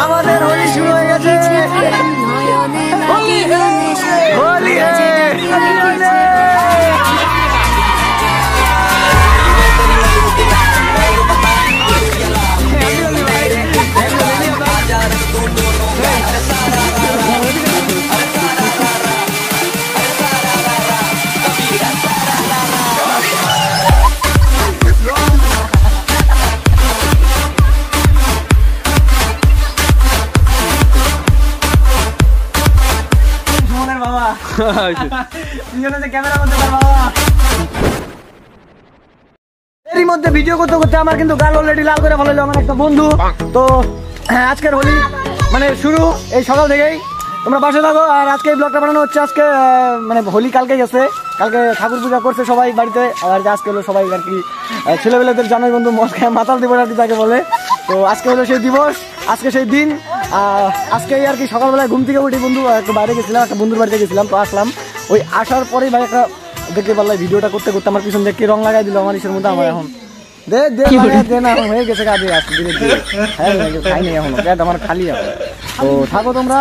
আমাদের হোলি শুরু হয়ে গেছে। হোলি এরই মধ্যে ভিডিও করতে করতে আমার কিন্তু গাল অলরেডি লাল করে ফেললো আমার একটা বন্ধু। তো আজকের হোলি মানে শুরু এই সকাল থেকেই, তোমরা পাশে থাকো। আর আজকে এই ব্লগটা বানানো হচ্ছে আজকে মানে হোলি কালকে গেছে, কালকে ঠাকুর পূজা করছে সবাই বাড়িতে। আর আজকে হলো সবাই আর কি ছেলেবেলেদের জানাই বন্ধু মাতাল দিবস আর কি তাকে বলে। তো আজকে হলো সেই দিবস, আজকে সেই দিন। আজকে আর কি সকালবেলায় ঘুম থেকে উঠি বন্ধু একটু বাইরে গেছিলাম, একটা বন্ধুর বাড়িতে গেছিলাম। তো আসলাম, ওই আসার পরেই ভাই একটা দেখতে পারলাম ভিডিওটা করতে করতে আমার পিছন দেখে রং লাগাই দিল আমার ইসের মধ্যে। আমার এখন দে না হয়ে গেছে কাজে আসতে ধীরে ধীরে। হ্যাঁ খাইনি এখনো, পেট আমার খালি এখন। তো থাকো তোমরা।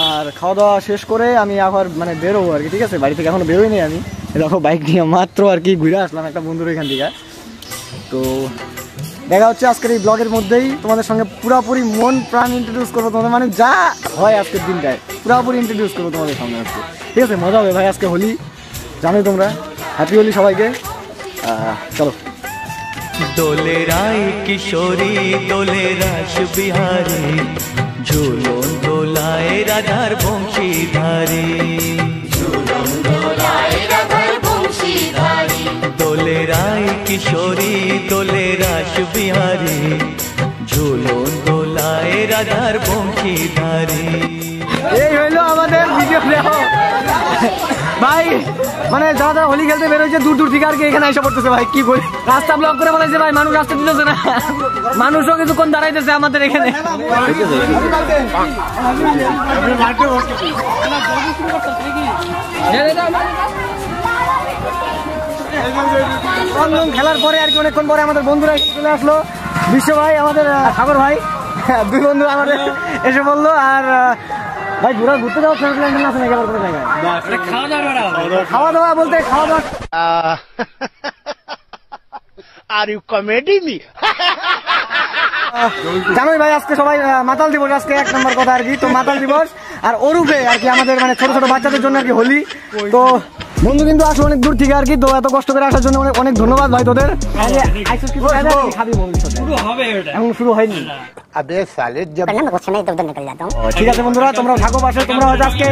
আর খাওয়া দাওয়া শেষ করে আমি আবার মানে বেরোবো আর কি, ঠিক আছে? বাড়ি থেকে এখনো বেরোই নি আমি, দেখো বাইক নিয়ে মাত্র আর কি ঘুরে আসলাম একটা বন্ধুর এখান থেকে। তো দেখা হচ্ছে আজকের এই ব্লগের মধ্যেই, তোমাদের সঙ্গে পুরোপুরি মন প্রাণ ইন্ট্রোডিউস করবো তোমাদের, মানে যা হয় আজকের দিনটায় পুরোপুরি ইন্ট্রোডিউস করবো তোমাদের সামনে আজকে, ঠিক আছে? মজা হবে ভাই আজকে হোলি, জানোই তোমরা। হ্যাপি হোলি সবাইকে। চলো। দোলে রায় কিশোরী দোলে রাস বিহারী, ঝুলন দোলায় রাধার বংশীধারী, দোলে রায় কিশোরী দোলে রাস বিহারী, ঝুলন দোলায় রাধার বংশীধারী। এই হইলো আমাদের ভিডিও দেখো ভাই, মানে যারা যারা হোলি খেলতে বেরোচ্ছে দূর দূর থেকে আর কি এখানে এসে পড়তেছে ভাই। কি করি, রাস্তা ব্লক করে বলেছে ভাই, মানুষ রাস্তা দিতেছে না, মানুষও কিছুক্ষণ দাঁড়াইতেছে আমাদের এখানে। খেলার পরে আর কি অনেকক্ষণ পরে আমাদের বন্ধুরা চলে আসলো, বিশ্ব ভাই আমাদের সাগর ভাই, দুই বন্ধু আমাদের এসে বললো। আর ভাই ঘুরা ঘুরতে যাওয়া ফ্রেন্ড প্ল্যান আছে নাকি আবার কোনো জায়গায়? খাওয়া দাওয়া বলতে খাওয়া দাওয়া আর ইউ কমেডি মি। জানোই ভাই আজকে সবাই মাতাল দিবস, আজকে 1 নম্বর কথা আর কি। তো মাতাল দিবস আর ওরূপে আর কি আমাদের মানে ছোট ছোট বাচ্চাদের জন্য আর কি হোলি। তো বন্ধু কিন্তু আসলে অনেক দূর থেকে আর কি, তো এত কষ্ট করে আসার জন্য অনেক অনেক ধন্যবাদ ভাই তোদের। এখন শুরু হয়নি। ঠিক আছে বন্ধুরা, তোমরা থাকো পাশে, তোমরা হয়তো আজকে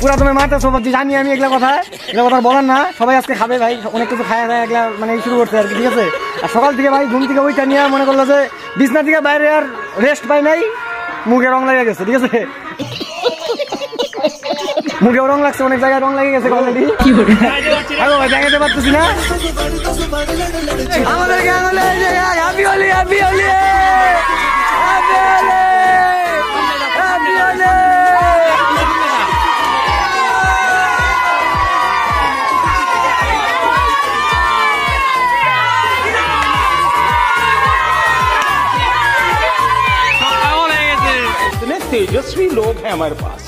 পুরা তুমি মারতেছো জানি আমি, এগুলা কথা বলার না। সবাই আজকে খাবে ভাই, অনেক কিছু খায় এগুলা মানে শুরু করছে আর কি, ঠিক আছে? আর সকাল থেকে ভাই ঘুম থেকে ওইটা নিয়ে মনে করলো যে বিছনা থেকে বাইরে আর রেস্ট পাই নাই, মুখে রং লেগে গেছে, ঠিক আছে? মুখেও রং লাগছে, অনেক জায়গায় রং লেগে গেছে অলরেডি। দেখাতে পারতেছি না আমাদেরকে। Happy Holi, happy Holi, happy Holi, happy Holi. इतने तेजस्वी लोग हैं हमारे पास।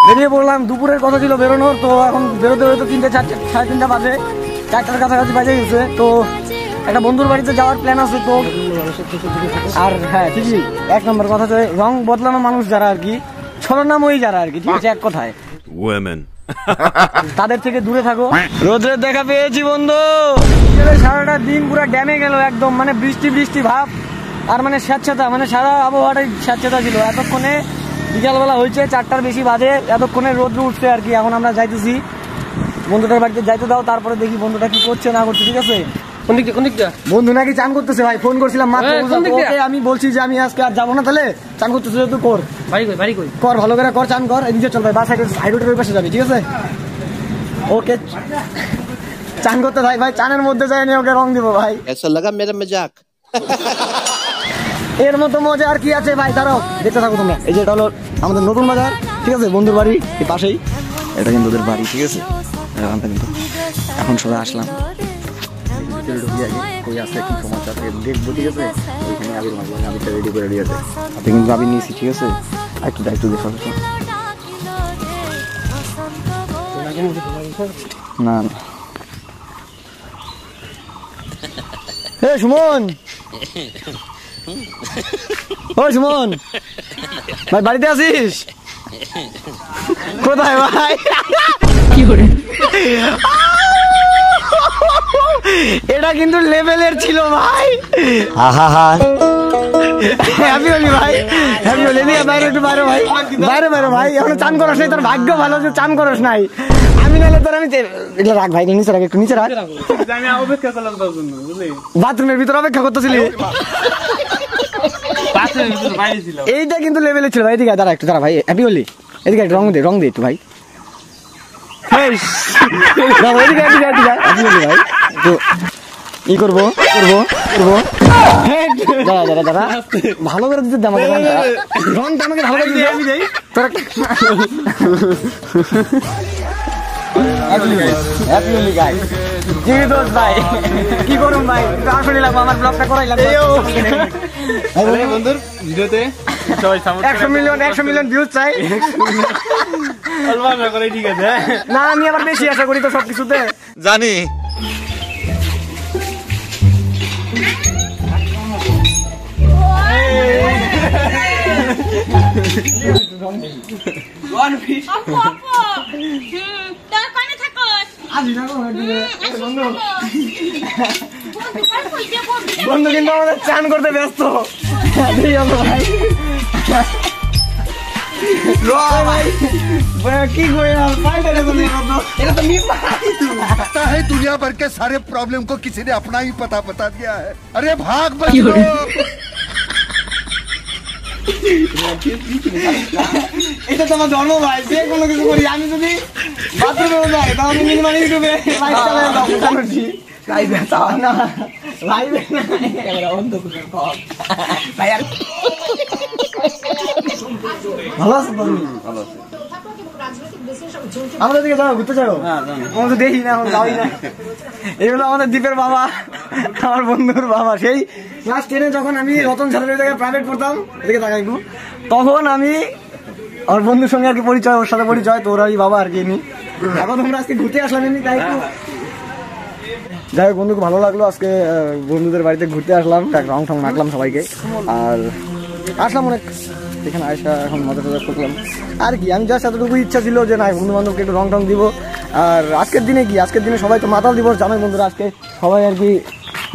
বেরিয়ে পড়লাম, দুপুরের কথা ছিল বেরোনোর। তো এখন বেরোতে বেরোতে 3টে 4:30 বাজে, 4টার কাছাকাছি বাজে গেছে। তো একটা বন্ধুর বাড়িতে যাওয়ার প্ল্যান আছে। তো আর হ্যাঁ ঠিকই 1 নম্বর কথা হচ্ছে রং বদলানো মানুষ যারা আর কি, ছলনাময়ী যারা আর কি, ঠিক আছে? এক কথায় তাদের থেকে দূরে থাকো। রোদ্রের দেখা পেয়েছি বন্ধু, সারাটা দিন পুরো ড্যামে গেল একদম, মানে বৃষ্টি বৃষ্টি ভাব। আর মানে স্যাঁতস্যাঁতা, মানে সারা আবহাওয়াটাই স্যাঁতস্যাঁতা ছিল। এতক্ষণে বিকালবেলা হয়েছে 4টার বেশি বাজে, এতক্ষণে রোদ্র উঠছে আর কি। এখন আমরা যাইতেছি বন্ধুটার বাড়িতে, যাইতে দাও, তারপরে দেখি বন্ধুটা কি করছে না করছে, ঠিক আছে? বন্ধু নাকি চান করতেছে ভাই, ফোন করছিলাম মাত্র, আমি বলছি যে আমি আজকে আর যাবো না, তাহলে চান করতেছে তুই কর, কর ভালো করে কর, চান কর, এদিকে চল ভাই, বাস হাইরোডের ওই পাশে যাবি, ঠিক আছে? ওকে চান করতে ভাই, চানের মধ্যে যাই ওকে রং দিব ভাই। ऐसा लगा मेरा मजाक। এর মতো মজা আর কি আছে ভাই, দাঁড়াও দেখতে থাকো তোমরা। এই যে এটা হলো আমাদের নতুন বাজার, ঠিক আছে, বন্ধুর বাড়ি এই পাশেই, এটা কিন্তু ওদের বাড়ি, ঠিক আছে। কিন্তু এখন সবাই আসলাম, কই আছে কি সমস্যা আছে দেখবো, ঠিক আছে। ওইখানে আবির মারবো, আবিরটা রেডি করে দিয়ে আছে, আপনি কিন্তু আবির নিয়েছি, ঠিক আছে। আর একটু দায়িত্ব দিয়ে সবাই না না। এ সুমন, ও সুমন ভাই, বাড়িতে আছিস? কোথায় ভাই? কি করে এটা কিন্তু লেভেলের ছিল ভাই। হ্যাপি হলি ভাই, হ্যাপি হলি। বাইরে একটু বাইরে ভাই, বাইরে বাইরে ভাই, এখনো চান করস নাই, তোর ভাগ্য ভালো যে চান করস নাই। আমি নাহলে তোর আমি এটা রাখ ভাই, নিচে রাখ, একটু নিচে রাখ। আমি অপেক্ষা করলাম তোর জন্য, বুঝলি? বাথরুমের ভিতরে অপেক্ষা করতেছিলি? এইটা কিন্তু লেভেলে ছিল ভাই। এদিকে দাঁড়া একটু, দাঁড়া ভাই, হ্যাপি হলি, এদিকে একটু রং দে, রং দে একটু ভাই। এদিকে এদিকে এদিকে হ্যাপি হলি ভাই, একটু ই করবো করবো করবো। দাঁড়া দাঁড়া দাঁড়া, ভালো করে দিতে আমাকে রংটা, আমাকে ভালো করে দিতে। তোরা কি করুন ভাই, আসলে লাগবো আমার ব্লগটা করাই লাগবে। 100 মিলিয়ন ভিউজ চাই না, আমি আবার বেশি আশা করি তো সবকিছুতে, জানি। বন্ধু কিন্তু আমাদের চান করতে ব্যস্ত। কি করে लगता है दुनिया भर के सारे प्रॉब्लम को किसी ने अपना ही पता बता दिया है। अरे भाग बच्चों। এটা তো আমার ধর্ম ভাই, যে কোনো কিছু করি। আমি যদি বাথরুমে যাই তাহলে মিনিমাম ইউটিউবে লাইভ চালাই দাও, লাইভে তাও না, লাইভে না, ক্যামেরা বন্ধ করে কর ভাই। আর ভালো আছো তুমি? ভালো আছি। আমরা দিকে যাও, ঘুরতে যাও? আমরা তো দেখি না, এখন যাই না। এগুলো আমাদের দ্বীপের বাবা, আমার বন্ধুর বাবা। সেই ক্লাস 10-এ যখন আমি রতন স্যারের জায়গায় প্রাইভেট পড়তাম, এদিকে তাকাইবো, তখন আমি আমার বন্ধুর সঙ্গে আর কি পরিচয়, ওর সাথে পরিচয়, তো ওরাই বাবা আর কি। এখন আমরা আজকে ঘুরতে আসলাম এমনি, তাই একটু যাই হোক বন্ধুকে ভালো লাগলো। আজকে বন্ধুদের বাড়িতে ঘুরতে আসলাম, রং ঠং মাখলাম সবাইকে, আর আসলাম অনেক এখানে আয়সা, এখন মজা টজা করলাম আর কি। আমি জাস্ট এতটুকু ইচ্ছা ছিল যে না, বন্ধু বান্ধবকে একটু রং টং দিব। আর আজকের দিনে কি, আজকের দিনে সবাই তো মাতাল দিবস জানাই বন্ধুরা, আজকে সবাই আর কি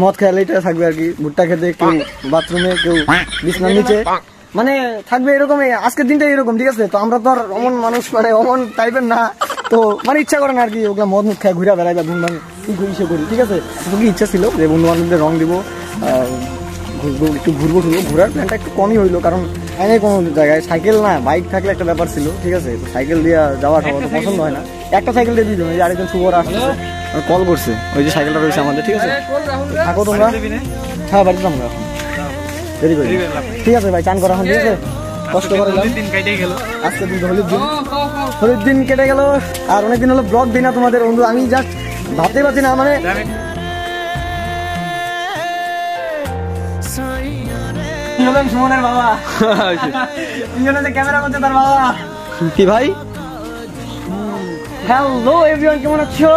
মদ খেয়ে লেটে থাকবে আর কি, ভুট্টা খেতে, কেউ বাথরুমে, কেউ বিছনার নিচে, মানে থাকবে এরকম। আজকের দিনটা এরকম, ঠিক আছে। তো আমরা তো আর অমন মানুষ, মানে অমন টাইপের না, তো মানে ইচ্ছা করে না আর কি ওগুলো মদ মুখ খেয়ে ঘুরে বেড়াই বা ধুমধাম ইসে করি, ঠিক আছে। কি ইচ্ছা ছিল যে বন্ধু বান্ধবদের রং দিব, ঘুরবো, একটু ঘুরবো টুরবো। ঘোরার প্ল্যানটা একটু কমই হইলো, কারণ এনে কোনো জায়গায় সাইকেল না, বাইক থাকলে একটা ব্যাপার ছিল, ঠিক আছে। তো সাইকেল দিয়ে যাওয়াটা তো পছন্দ হয় না। একটা সাইকেল দিয়ে দিলাম, এই যে আরেকজন শুভর আসছে, কল করছে, ওই যে সাইকেলটা রয়েছে আমাদের, ঠিক আছে। থাকো তোমরা, হ্যাঁ বাড়িতে আমরা এখন দেরি করি, ঠিক আছে ভাই। চান করা এখন, ঠিক আছে, কষ্ট করে আজকে দিন হোলির দিন, হোলির দিন কেটে গেল। আর অনেকদিন হলো ব্লগ দিই না তোমাদের বন্ধু, আমি জাস্ট ভাবতেই পারছি না, মানে সুমনের বাবা ক্যামেরা করছে তার বাবা। কি ভাই, হ্যালো এভরিওয়ান, কেমন আছো?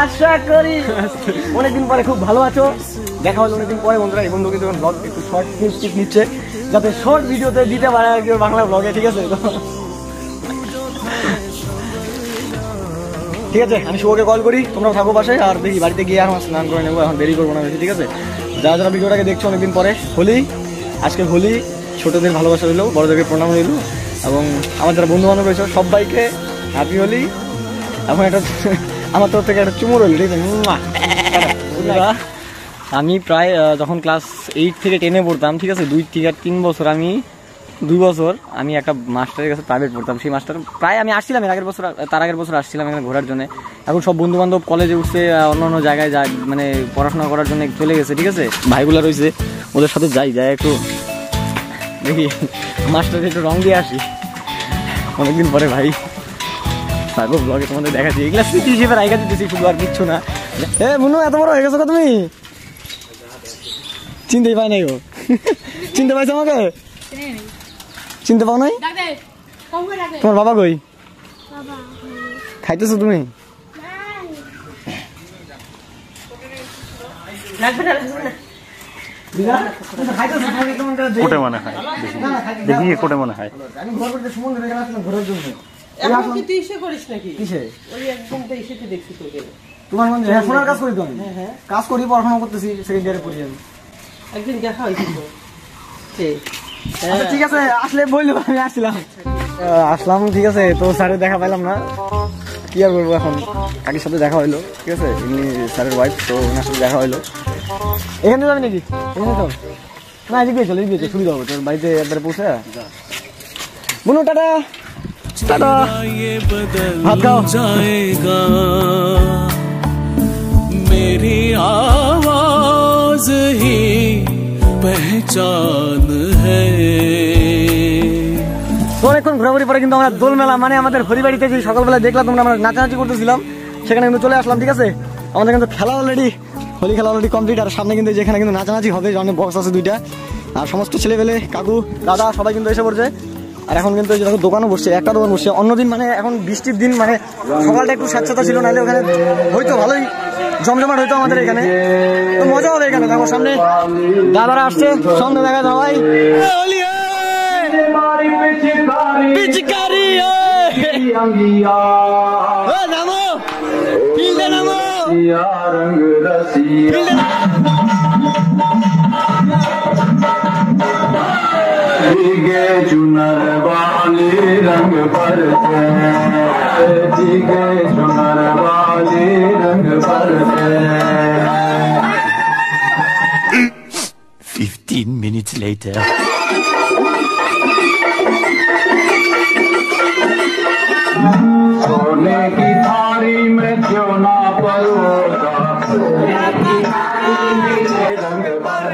আশা করি অনেকদিন পরে খুব ভালো আছো। দেখা হলো অনেকদিন পরে বন্ধুরা। এই বন্ধুকে যখন ব্লগ একটু শর্ট ক্লিপ নিচ্ছে, যাতে শর্ট ভিডিওতে দিতে পারে আর কি বাংলা ব্লগে, ঠিক আছে। ঠিক আছে, আমি শুভকে কল করি, তোমরাও থাকো পাশে। আর দেখি বাড়িতে গিয়ে আমার স্নান করে নেবো, এখন দেরি করবো না বেশি, ঠিক আছে। যারা যারা ভিডিওটাকে দেখছো অনেকদিন পরে, হোলি, আজকে হোলি, ছোটদের ভালোবাসা রইলো, বড়দেরকে প্রণাম রইলো, এবং আমার যারা বন্ধু বান্ধব রয়েছে সবাইকে হ্যাপি হোলি। এখন একটা আমার তরফ থেকে একটা চুমো রইল, ঠিক আছে। আমি প্রায় যখন ক্লাস 8 থেকে 10-এ পড়তাম, ঠিক আছে, 2 থেকে 3 বছর, আমি 2 বছর আমি একটা মাস্টারের কাছে প্রাইভেট পড়তাম। সেই মাস্টার প্রায় আমি আসছিলাম তার আগের বছর আসছিলাম এখানে ঘোরার জন্য। এখন সব বন্ধু বান্ধব কলেজে উঠছে, অন্য অন্য জায়গায় যায়, মানে পড়াশোনা করার জন্য চলে গেছে, ঠিক আছে। ভাইগুলা রয়েছে, ওদের সাথে যাই একটু দেখি মাস্টার একটু রং দিয়ে আসি অনেকদিন পরে ভাই। তারপর ব্লগে তোমাদের দেখাচ্ছি, এগুলা স্মৃতি হিসেবে রাইখা দিতেছি শুধু, আর কিচ্ছু না। এ বুনু, এত বড় হয়ে গেছো তুমি? চিনতেই পাই নাই ও। চিনতে পাইছো আমাকে? চিনতে পাও নাই? তোমার বাবা কই? খাইতেছো তুমি? কোটে মনে হয়, দেখি কোটে মনে হয়। আমি ঘর করতে সুমন ধরে গেলাম ঘরের জন্য। এখন কি তুই ইসে করিস নাকি? কিসে? ওই একদম তো ইসেতে দেখছি তোকে। তোমার মনে হয় ফোনের কাজ করি তো আমি? কাজ করি, পড়াশোনা করতেছি, সেকেন্ড ইয়ারে পড়ি আমি। একদিন দেখা হয়েছিল তো। আচ্ছা ঠিক আছে, আসলে বললো, আমি আসছিলাম। আসলাম, ঠিক আছে। তো স্যারের দেখা পাইলাম না, কি আর করবো এখন। কাকির সাথে দেখা হইলো, ঠিক আছে, ইনি স্যারের ওয়াইফ, তো ওনার সাথে দেখা হইলো। এখানে যাবি নাকি? এখানে চল না, এদিকে চল, এদিকে সুবিধা হবে তোর বাড়িতে একবারে পৌঁছে। বুনু টাটা টাটা, ভাত খাও। जाएगा मेरी आवाज ही पहचान है। তো অনেকক্ষণ ঘোরাঘুরি পরে কিন্তু আমরা দোল মেলা মানে আমাদের হরিবাড়িতে যে সকালবেলা দেখলাম তোমরা, আমরা নাচানাচি করতেছিলাম, সেখানে কিন্তু চলে আসলাম। ঠিক আছে, আমাদের কিন্তু খেলা অলরেডি, হোলি খেলা অলরেডি কমপ্লিট। আর সামনে কিন্তু যেখানে কিন্তু নাচানাচি হবে, অনেক বক্স আছে 2টা, আর সমস্ত ছেলেপেলে, কাকু দাদা সবাই কিন্তু এসে পড়ছে। আর এখন কিন্তু এই দোকানও বসছে, একটা দোকান বসছে। অন্যদিন মানে এখন বৃষ্টির দিন, মানে সকালটা একটু স্বচ্ছতা ছিল, নাহলে ওখানে হয়তো ভালোই জমজমাট হইতো আমাদের এখানে। তো মজা হবে এখানে। দেখো সামনে দাদারা আসছে, সামনে দেখা সবাই। পিচকারি নামো, ফিল্ডে নামো, जीगे चुनर वाली रंग पर जीगे चुनर वाली रंग पर 15 minutes later. सोने की थाली में क्यों ना परोसा रंग पर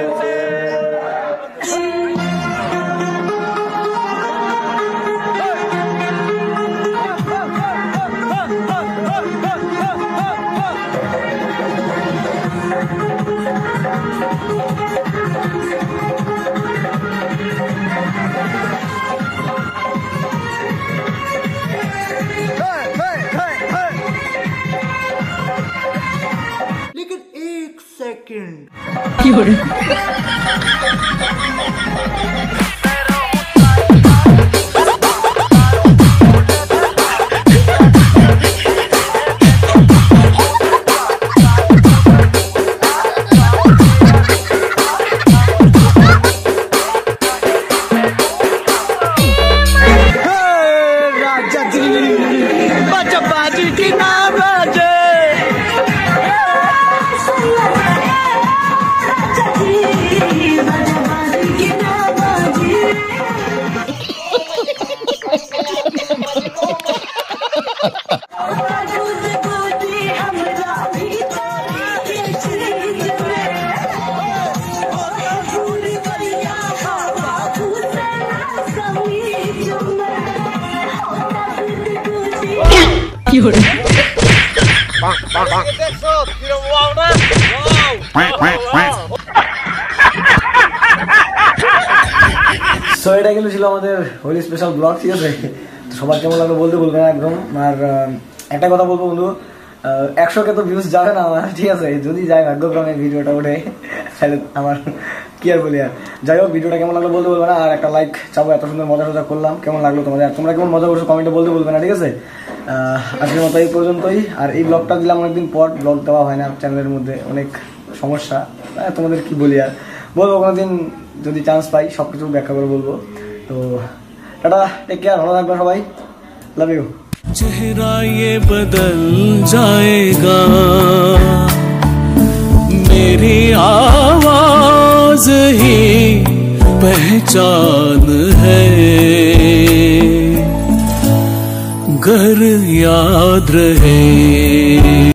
সো এটা কিন্তু ছিল আমাদের হোলি স্পেশাল ব্লগ। ঠিক আছে, তো সবার কেমন লাগলো বলতে বলবেন একদম। আর একটা কথা বলবো বন্ধু, 100কে তো ভিউজ যাবে না আমার, ঠিক আছে, যদি যায় ভাগ্যক্রমে ভিডিওটা ওঠে তাহলে আমার কি আর বলি। আর যাই হোক, ভিডিওটা কেমন লাগলো বলতে বলবে না, আর একটা লাইক চাবো। এত সুন্দর মজা টজা করলাম, কেমন লাগলো তোমাদের, আর তোমরা কেমন মজা করছো কমেন্টে বলতে বলবে না, ঠিক আছে। আজকের মতো এই পর্যন্তই। আর এই ব্লগটা দিলাম অনেকদিন পর, ব্লগ দেওয়া হয় না চ্যানেলের মধ্যে, অনেক সমস্যা। তোমাদের কি বলি, আর বলবো কোনোদিন যদি চান্স পাই, সবকিছু ব্যাখ্যা করে বলবো। তো টাটা, টেক কেয়ার, ভালো থাকবে সবাই, লাভ ইউ। चेहरा ये बदल जाएगा मेरी आवाज ही पहचान है। घर याद रहे